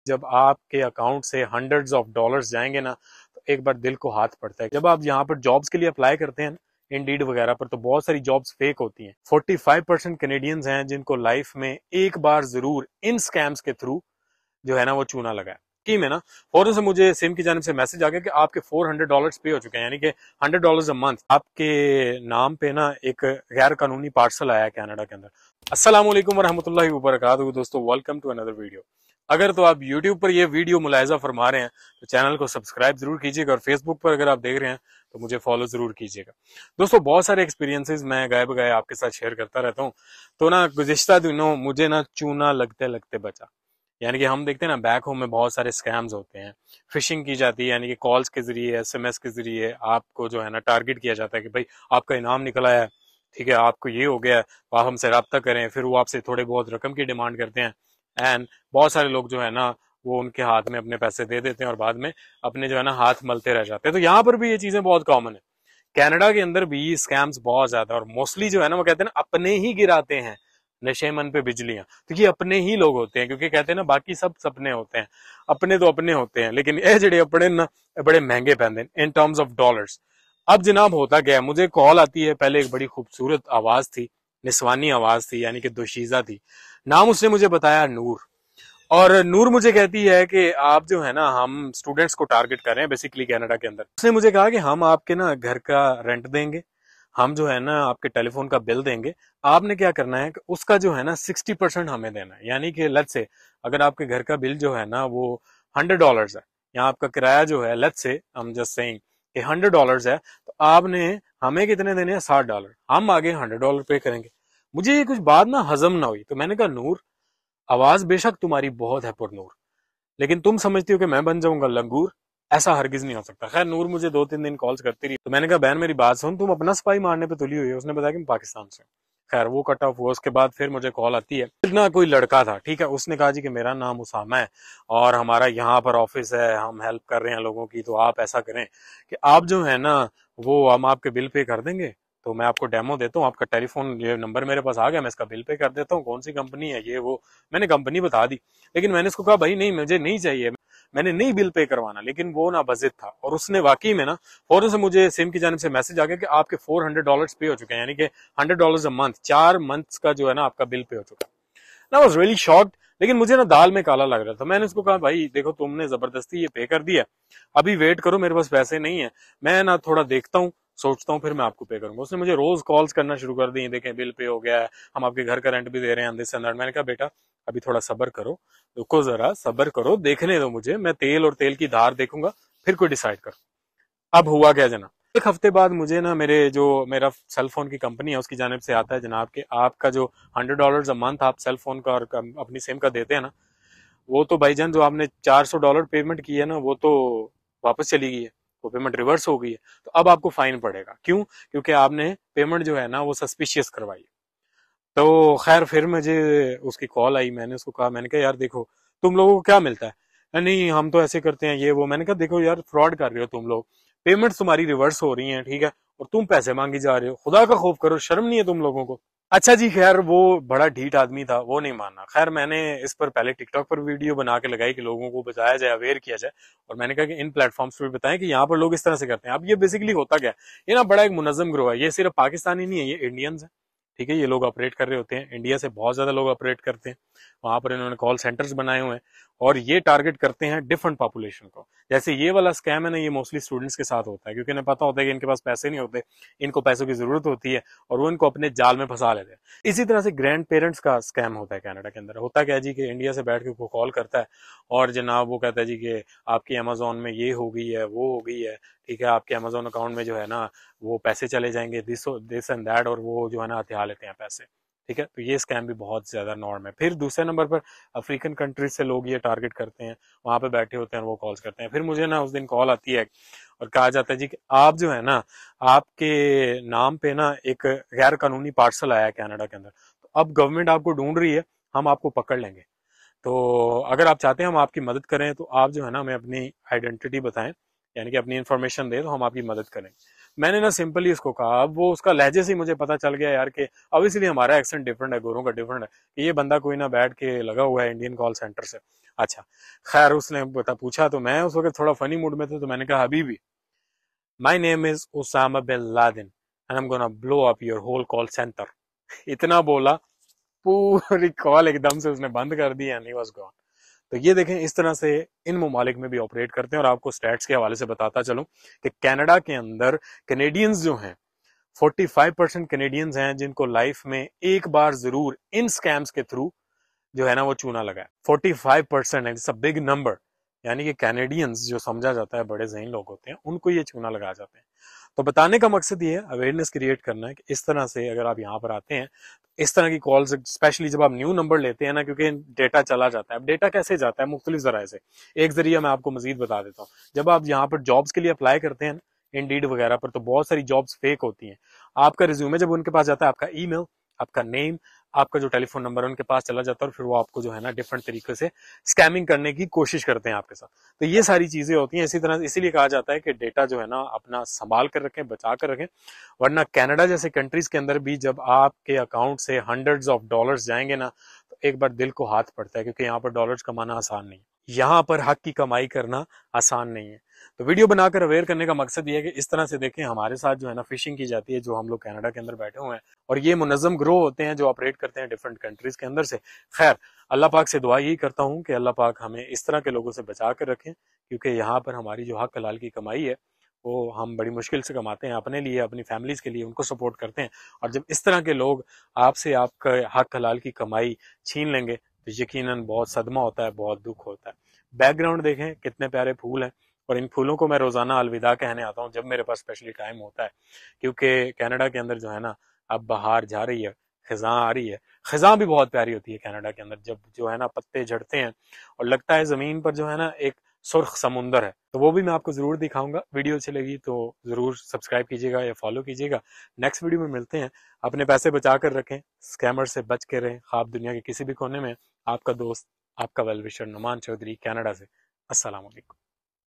जब आपके अकाउंट से हंड्रेड्स ऑफ डॉलर्स जाएंगे ना, तो एक बार दिल को हाथ पड़ता है। जब आप यहाँ पर जॉब्स के लिए अप्लाई करते हैं इंडीड वगैरह पर, तो बहुत सारी जॉब्स फेक होती हैं। 45% कैनेडियंस हैं जिनको लाइफ में एक बार जरूर इन स्कैम्स के थ्रू जो है ना वो चूना लगा है। की में ना फौरन से मुझे सिम की जानिब से मैसेज आ गया कि आपके $400 पे हो चुके हैं, यानी कि $100 अ मंथ आपके नाम पे ना एक गैर कानूनी पार्सल आया है कनाडा के अंदर। अस्सलाम वालेकुम वरहमतुल्लाहि वबरकातुहू। दोस्तों वेलकम टू अनदर वीडियो। अगर तो आप यूट्यूब पर ये वीडियो मुलाहिजा फरमा रहे हैं तो चैनल को सब्सक्राइब जरूर कीजिएगा, और फेसबुक पर अगर आप देख रहे हैं तो मुझे फॉलो जरूर कीजिएगा। दोस्तों बहुत सारे एक्सपीरियंसेस मैं गाए बगाए आपके साथ शेयर करता रहता हूँ। तो ना गुज़िश्ता दिनों मुझे ना चूना लगते लगते बचा। यानी कि हम देखते हैं ना बैक होम में बहुत सारे स्कैम्स होते हैं, फिशिंग की जाती है, यानी कि कॉल्स के जरिए एसएमएस के जरिए आपको जो है ना टारगेट किया जाता है कि भाई आपका इनाम निकल आया है, ठीक है, आपको ये हो गया है, तो आप हमसे रब्ता करें। फिर वो आपसे थोड़े बहुत रकम की डिमांड करते हैं, एंड बहुत सारे लोग जो है ना वो उनके हाथ में अपने पैसे दे देते हैं और बाद में अपने जो है ना हाथ मलते रह जाते हैं। तो यहाँ पर भी ये चीजें बहुत कॉमन है। कनाडा के अंदर भी स्कैम्स बहुत ज्यादा, और मोस्टली जो है ना वो कहते हैं ना अपने ही गिराते हैं नशे मन पे बिजलियां। तो ये अपने ही लोग होते हैं, क्योंकि कहते हैं ना बाकी सब सपने होते हैं, अपने तो अपने होते हैं, लेकिन ये जड़े अपने ना बड़े महंगे पैंदे इन टर्म्स ऑफ डॉलर्स। अब जनाब होता क्या है, मुझे कॉल आती है, पहले एक बड़ी खूबसूरत आवाज थी, निस्वानी आवाज थी, यानी कि दोशीजा थी। नाम उसने मुझे बताया नूर। और नूर मुझे कहती है कि आप जो है ना हम स्टूडेंट्स को टारगेट कर रहे हैं बेसिकली कनाडा के अंदर। उसने मुझे कहा कि हम आपके ना घर का रेंट देंगे, हम जो है ना आपके टेलीफोन का बिल देंगे, आपने क्या करना है कि उसका जो है ना 60% हमें देना है। यानी कि लेट्स से अगर आपके घर का बिल जो है ना वो $100 है, या आपका किराया जो है लेट्स से हम जस्ट सेइंग कि $100 है, तो आपने हमें कितने देने हैं? $60। हम आगे $100 पे करेंगे। मुझे ये कुछ बात ना हजम ना हुई, तो मैंने कहा नूर, आवाज बेशक तुम्हारी बहुत है पुरनूर, लेकिन तुम समझती हो कि मैं बन जाऊंगा लंगूर? ऐसा हरगिज नहीं हो सकता। खैर नूर मुझे 2-3 दिन कॉल्स करती रही, तो मैंने कहा बहन मेरी बात सुन, तुम अपना सिपाही मारने पे तुली हुई है। उसने बताया कि मैं पाकिस्तान से। खैर वो कट ऑफ हुआ। उसके बाद फिर मुझे कॉल आती है, फिर ना कोई लड़का था, ठीक है, उसने कहा जी कि मेरा नाम उसामा है और हमारा यहाँ पर ऑफिस है, हम हेल्प कर रहे हैं लोगों की, तो आप ऐसा करें कि आप जो है ना वो हम आपके बिल पे कर देंगे, तो मैं आपको डेमो देता हूँ, आपका टेलीफोन ये नंबर मेरे पास आ गया, मैं इसका बिल पे कर देता हूँ, कौन सी कंपनी है ये वो। मैंने कंपनी बता दी, लेकिन मैंने उसको कहा भाई नहीं मुझे नहीं चाहिए, मैंने नहीं बिल पे करवाना। लेकिन वो ना बजिद था, और उसने वाकई में ना फौरन से मुझे सिम की जानिब से मैसेज आ गया कि आपके $400 पे हो चुके हैं, यानी कि $100 अ मंथ, 4 मंथ्स का जो है ना आपका बिल पे हो चुका है। ना वाज रियली शॉक्ड, लेकिन मुझे ना दाल में काला लग रहा था। मैंने उसको कहा भाई देखो तुमने जबरदस्ती ये पे कर दिया, अभी वेट करो, मेरे पास पैसे नहीं है, मैं ना थोड़ा देखता हूँ, सोचता हूँ, फिर मैं आपको पे करूंगा। उसने मुझे रोज कॉल्स करना शुरू कर दी, देखें बिल पे हो गया है, हम आपके घर का रेंट भी दे रहे हैं दिस एंड दैट। मैंने कहा बेटा अभी थोड़ा सब्र करो, रुको जरा सब्र करो, देखने दो मुझे, मैं तेल और तेल की धार देखूंगा, फिर कोई डिसाइड करो। अब हुआ क्या जनाब, एक हफ्ते बाद मुझे ना मेरा सेल फोन की कंपनी है उसकी जानिब से आता है जनाब कि आपका जो $100 अ मंथ आप सेल फोन का और अपनी सिम का देते हैं ना, वो तो भाईजान जो आपने $400 पेमेंट की है ना वो तो वापस चली गई है, वो पेमेंट रिवर्स हो गई है। तो अब आपको फाइन पड़ेगा। क्यों? क्योंकि आपने पेमेंट जो है ना वो सस्पिशियस करवाई। तो खैर फिर मुझे उसकी कॉल आई, मैंने उसको कहा, मैंने कहा यार देखो तुम लोगों को क्या मिलता है? नहीं हम तो ऐसे करते हैं ये वो। मैंने कहा देखो यार फ्रॉड कर रहे हो तुम लोग, पेमेंट्स तुम्हारी रिवर्स हो रही हैं, ठीक है, और तुम पैसे मांगी जा रहे हो, खुदा का खौफ करो, शर्म नहीं है तुम लोगों को? अच्छा जी, खैर वो बड़ा ढीठ आदमी था, वो नहीं माना। खैर मैंने इस पर पहले टिकटॉक पर वीडियो बना के लगाई कि लोगों को बताया जाए, अवेयर किया जाए, और मैंने कहा कि इन प्लेटफॉर्म्स पर बताएं कि यहाँ पर लोग इस तरह से करते हैं। अब ये बेसिकली होता क्या है, ये ना बड़ा एक मुनज़्ज़म गिरोह है, ये सिर्फ पाकिस्तानी नहीं है, ये इंडियंस है, ठीक है, ये लोग ऑपरेट कर रहे होते हैं, इंडिया से बहुत ज्यादा लोग ऑपरेट करते हैं, वहां पर इन्होंने कॉल सेंटर्स बनाए हुए हैं, और ये टारगेट करते हैं डिफरेंट पॉपुलेशन को। जैसे ये वाला स्कैम है ना, ये मोस्टली स्टूडेंट्स के साथ होता है, क्योंकि इन्हें पता होता है कि इनके पास पैसे नहीं होते, इनको पैसों की जरूरत होती है, और वो इनको अपने जाल में फंसा लेते हैं। इसी तरह से ग्रैंड पेरेंट्स का स्कैम होता है कनाडा के अंदर। होता क्या है जी कि इंडिया से बैठ के वो कॉल करता है, और जनाब वो कहता है जी कि आपकी अमेजोन में ये हो गई है, वो हो गई है, ठीक है, आपके अमेजोन अकाउंट में जो है ना वो पैसे चले जाएंगे, दिस एंड दैट, और वो जो है ना हथिया लेते हैं पैसे, ठीक है। तो ये स्कैम भी बहुत ज्यादा नॉर्म है। फिर दूसरे नंबर पर अफ्रीकन कंट्रीज से लोग ये टारगेट करते हैं, वहां पे बैठे होते हैं और वो कॉल्स करते हैं। फिर मुझे ना उस दिन कॉल आती है और कहा जाता है जी कि आप जो है ना आपके नाम पे ना एक गैर कानूनी पार्सल आया है कनाडा के अंदर, तो अब गवर्नमेंट आपको ढूंढ रही है, हम आपको पकड़ लेंगे। तो अगर आप चाहते हैं हम आपकी मदद करें, तो आप जो है ना हमें अपनी आइडेंटिटी बताएं, यानी कि अपनी इंफॉर्मेशन दें, तो हम आपकी मदद करें। मैंने ना सिंपली इसको कहा, अब वो उसका लहजे से ही मुझे पता चल गया यार कि ऑब्वियसली हमारा एक्सेंट डिफरेंट है, गोरों का डिफरेंट है, कि ये बंदा कोई ना बैठ के लगा हुआ है इंडियन कॉल सेंटर से। अच्छा खैर उसने बता पूछा, तो मैं उस वक्त थोड़ा फनी मूड में था, तो मैंने कहा हबीबी, my name is Osama bin Laden and I am gonna blow up your whole call centre. इतना बोला, पूरी कॉल एकदम से उसने बंद कर दी एंड ही वाज गॉन। तो ये देखें, इस तरह से इन ममालिक में भी ऑपरेट करते हैं। और आपको स्टैट्स के हवाले से बताता चलूं कि कनाडा के अंदर कनेडियंस जो हैं, 45% कनेडियंस हैं जिनको लाइफ में एक बार जरूर इन स्कैम्स के थ्रू जो है ना वो चूना लगा है। 45% है, इट्स अ बिग नंबर। यानी कि कैनेडियंस जो समझा जाता है बड़े ज़हीन लोग होते हैं, उनको ये चूना लगा जाते हैं। तो बताने का मकसद ये है, अवेयरनेस क्रिएट करना है कि इस तरह से अगर आप यहाँ पर आते हैं, इस तरह की कॉल्स, स्पेशली जब आप न्यू नंबर लेते हैं ना, क्योंकि डेटा चला जाता है। अब डेटा कैसे जाता है? मुख्तलिफ जराए से। एक जरिया मैं आपको मजीद बता देता हूँ। जब आप यहाँ पर जॉब्स के लिए अप्लाई करते हैं इंडीड वगैरह पर, तो बहुत सारी जॉब्स फेक होती हैं। आपका रिज्यूमे जब उनके पास जाता है, आपका ईमेल, आपका नेम, आपका जो टेलीफोन नंबर है उनके पास चला जाता है, और फिर वो आपको जो है ना डिफरेंट तरीके से स्कैमिंग करने की कोशिश करते हैं आपके साथ। तो ये सारी चीजें होती हैं। इसी तरह इसीलिए कहा जाता है कि डेटा जो है ना अपना संभाल कर रखें, बचा कर रखें, वरना कनाडा जैसे कंट्रीज के अंदर भी जब आपके अकाउंट से हंड्रेड्स ऑफ डॉलर्स जाएंगे ना, तो एक बार दिल को हाथ पड़ता है, क्योंकि यहाँ पर डॉलर्स कमाना आसान नहीं है, यहाँ पर हक की कमाई करना आसान नहीं है। तो वीडियो बनाकर अवेयर करने का मकसद ये है कि इस तरह से देखें, हमारे साथ जो है ना फिशिंग की जाती है, जो हम लोग कनाडा के अंदर बैठे हुए हैं, और ये मुनज़्ज़म ग्रो होते हैं जो ऑपरेट करते हैं डिफरेंट कंट्रीज के अंदर से। खैर, अल्लाह पाक से दुआ यही करता हूँ कि अल्लाह पाक हमें इस तरह के लोगों से बचा कर रखें, क्योंकि यहाँ पर हमारी जो हक हलाल की कमाई है वो हम बड़ी मुश्किल से कमाते हैं, अपने लिए, अपनी फैमिलीज के लिए, उनको सपोर्ट करते हैं। और जब इस तरह के लोग आपसे आपका हक हलाल की कमाई छीन लेंगे, तो यकीनन बहुत सदमा होता है, बहुत दुख होता है। बैकग्राउंड देखें, कितने प्यारे फूल हैं, और इन फूलों को मैं रोजाना अलविदा कहने आता हूँ जब मेरे पास स्पेशली टाइम होता है, क्योंकि कनाडा के अंदर जो है ना अब बाहर जा रही है, खिजां आ रही है। खिजां भी बहुत प्यारी होती है कनाडा के अंदर, जब जो है ना पत्ते झड़ते हैं और लगता है जमीन पर जो है ना एक सुर्ख समुंदर है, तो वो भी मैं आपको जरूर दिखाऊंगा। वीडियो अच्छी लगी तो जरूर सब्सक्राइब कीजिएगा या फॉलो कीजिएगा। नेक्स्ट वीडियो में मिलते हैं। अपने पैसे बचा कर रखें, स्कैमर से बच के रहें, ख्वाब दुनिया के किसी भी कोने में। आपका दोस्त, आपका well wisher Numan Chaudhary, Canada से। अस्सलाम वालेकुम।